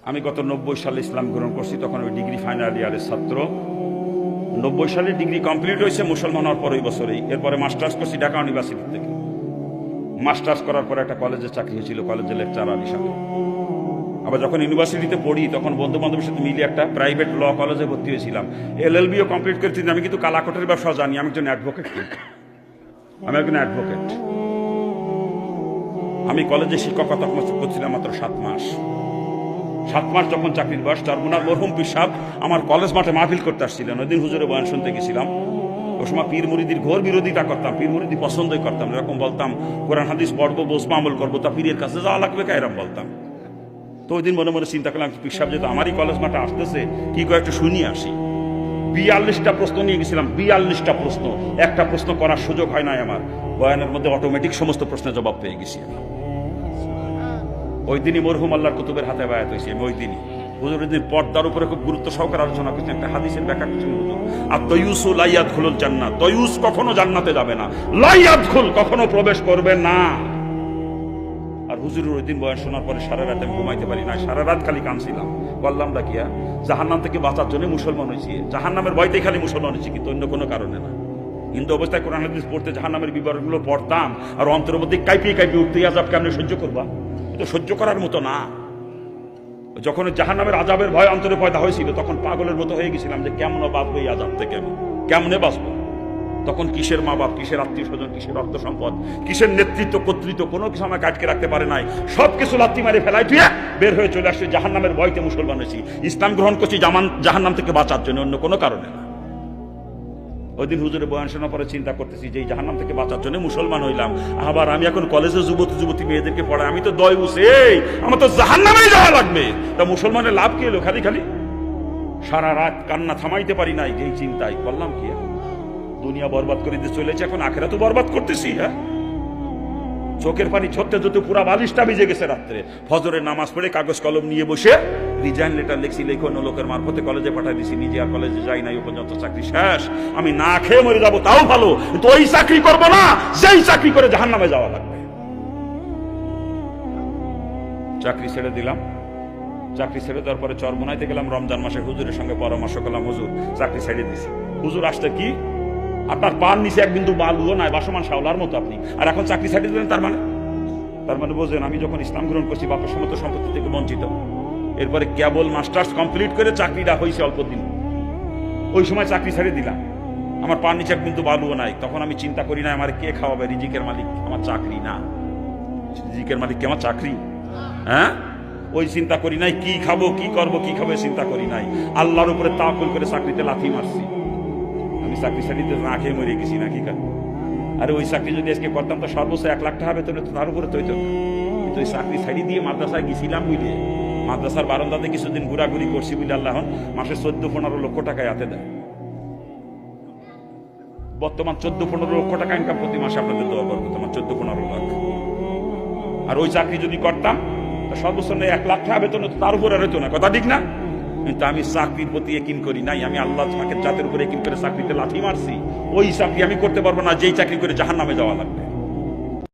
আমি গত 90 সালে ইসলাম গ্রহণ করছি, তখন ওই ডিগ্রি ফাইনাল ইয়ারের ছাত্র। 90 সালে ডিগ্রি কমপ্লিট হয়েছে মুসলমান হওয়ার পর ওই বছরেই। এরপরে মাস্টার্স করছি ঢাকা ইউনিভার্সিটি থেকে। মাস্টার্স করার পর একটা কলেজে চাকরি হয়েছিল, কলেজের লেকচারার হিসাবে। আবার যখন ইউনিভার্সিটিতে পড়ি তখন বন্ধু বান্ধবের সাথে মিলিয়ে একটা প্রাইভেট ল কলেজে ভর্তি হয়েছিলাম। এলএলবিও কমপ্লিট করেছি। আমি কিন্তু কালাকোটের ব্যবসা জানি, আমি একজন অ্যাডভোকেট। আমি একজন অ্যাডভোকেট। আমি কলেজে শিক্ষকতা করছিলাম মাত্র 7 মাস। 7 মাস যখন চাকরির বয়স, চরমুনার মরহুম পীর সাহেব আমার কলেজ মাঠে মাহফিল করতে আসছিলেন। ওই দিন হুজুরের বয়ান শুনতে গেছিলাম। ওই সময় পীর মুরিদির ঘোর বিরোধিতা করতাম, পীর মুরিদি পছন্দই করতাম। এরকম বলতাম কোরআন হাদিস পড়বো, বসবো, আমল করবো, তা পীরের কাছে যাওয়া লাগবে কা, এরকম বলতাম। তো ওই দিন মনে মনে চিন্তা করলাম পীর সাহেব যেহেতু আমারই কলেজ মাঠে আসতেছে, কি করে একটু শুনিয়ে আসি। 42টা প্রশ্ন নিয়ে গেছিলাম, 42টা প্রশ্ন। একটা প্রশ্ন করার সুযোগ হয় নাই আমার। বয়ানের মধ্যে অটোমেটিক সমস্ত প্রশ্নের জবাব পেয়ে গেছি আমি। ওই দিনই মরহুম আল্লাহর কুতুবের হাতে বায়াত হয়েছি আমি। ওই দিনই হুজুর ওই দিন পর্দার উপরে খুব গুরুত্ব সহকারে আলোচনা করছেন। একটা হাদিসের ব্যাখ্যা করছেন হুজুর, আর তয়ুসু লা ইয়াদখুলুল জান্নাহ, তয়ুস কখনো জান্নাতে যাবে না, লা ইয়াদখুল কখনো প্রবেশ করবে না। আর হুজুরের ওই দিন বয়ান শোনার পরে সারা রাত আমি ঘুমাইতে পারি না, সারা রাত খালি কাঁদছিলাম। বললাম ডাকিয়া জাহান্নাম থেকে বাঁচার জন্য মুসলমান হয়েছি, জাহান্নামের ভয়তেই খালি মুসলমান হয়েছি, কিন্তু অন্য কোনো কারণে না। হিন্দু অবস্থায় কোরআন হাদিস পড়তে জাহান্নামের বিবরণগুলো পড়তাম, আর অন্তরের মধ্যে কাঁপিয়ে কাঁপিয়ে উঠতে, আযাব কেমনে সহ্য করবা, এটা সহ্য করার মতো না। যখন জাহান্নামের আযাবের ভয় অন্তরে পয়দা হয়েছিল, তখন পাগলের মতো হয়ে গেছিলাম যে কেমন বাঁচবো এই আযাব থেকে, আমি কেমনে বাঁচবো। তখন কিসের মা বাপ, কিসের আত্মীয় স্বজন, কিসের অর্থ সম্পদ, কিসের নেতৃত্ব কর্তৃত্ব, কোনো কিছু আমাকে আটকে রাখতে পারে নাই। সবকিছু লাথি মারে ফেলাই তুই বের হয়ে চলে আসছে। জাহান্নামের ভয়তে মুসলমান হয়েছি, ইসলাম গ্রহণ করছি জাহান্নাম থেকে বাঁচার জন্য, অন্য কোনো কারণে না। ওই দিন হুজুরের বয়ান শোনার পরে চিন্তা করতেছি যে এই জাহান্নাম থেকে বাঁচার জন্য মুসলমান হইলাম, আবার আমি এখন কলেজে যুবতী মেয়েদেরকে পড়াই, আমি তো দয়ুস, এই আমার তো জাহান্নামেই যাওয়া লাগবে। তা মুসলমানের লাভ কি হলো? খালি খালি সারা রাত কান্না থামাইতে পারি নাই যেই চিন্তায়। বললাম কি দুনিয়া বরবাদ করে দিয়ে চলেছে, এখন আখেরাতও বরবাদ করতেছি। হ্যাঁ, চোখের পানি ঝরতে ঝরতে পুরা বালিশটা ভিজে গেছে। রাত্রে ফজরের নামাজ পড়ে কাগজ কলম নিয়ে বসে রিজাইন লেটার লিখছি, লেখো অন্য লোকের মারফতে কলেজে পাঠাই দিছি। নিজে আর কলেজে যাই নাই, পর্যন্ত চাকরি শেষ। আমি না খেয়ে মরে যাবো তাও ভালো, কিন্তু ওই চাকরি করবো না যেই চাকরি করে জাহান্নামে যাওয়া লাগবে। চাকরি ছেড়ে দিলাম। চাকরি ছেড়ে দেওয়ার পরে চরমোনাইতে গেলাম। রমজান মাসে হুজুরের সঙ্গে পরামর্শ করলাম, হুজুর চাকরি ছেড়ে দিছি। হুজুর আসতে কি আপনার পান নিচে এক বিন্দু বালুও নাই, বাসমান শাওলার মতো আপনি, আর এখন চাকরি ছেড়ে দিলেন? তার মানে বোঝেন, আমি যখন ইসলাম গ্রহণ করছি বাপের সমস্ত সম্পত্তি থেকে বঞ্চিত। এরপরে কেবল মাস্টার্স কমপ্লিট করে চাকরিটা হয়েছে অল্প দিন, ওই সময় চাকরি ছেড়ে দিলাম। আমার পান নিচে এক বিন্দু বালুও নাই। তখন আমি চিন্তা করি না আমার কে খাওয়াবে, রিজিকের মালিক আমার চাকরি না, রিজিকের মালিক কি আমার চাকরি? হ্যাঁ, ওই চিন্তা করি নাই কি খাবো, কি করবো, কি খাবো, চিন্তা করি নাই। আল্লাহর উপরে তাওয়াক্কুল করে চাকরিতে লাথি মারছি। আমি চাকরি ছাড়িতে না খেয়ে মরে গেছি নাকি? আরে ওই চাকরি যদি আজকে করতাম তো সর্বোচ্চ 1 লাখ টাকা বেতন, তার উপরে তো হইতো। কিন্তু ওই চাকরি ছাড়ি দিয়ে মাদ্রাসায় গেছিলাম বুঝলে, মাদ্রাসার বারান্দাতে কিছুদিন ঘোরাঘুরি করছি বুঝলে, আল্লাহ মাসে 14-15 লক্ষ টাকায় হাতে দেয়। বর্তমান 14-15 লক্ষ টাকা ইনকাম প্রতি মাসে আপনাদের দেওয়া করবো, তোমার 14-15 লাখ। আর ওই চাকরি যদি করতাম তো সর্বোচ্চ 1 লাখ টাকা বেতন, তার উপরে হইতো না, কথা ঠিক না? কিন্তু আমি চাকরির প্রতি ইয়াকিন করি নাই, আমি আল্লাহ জাতের উপরে ইয়াকিন করে চাকরিতে লাথি মারছি। ওই চাকরি আমি করতে পারবো না যেই চাকরি করে জাহান্নামে যাওয়া লাগবে।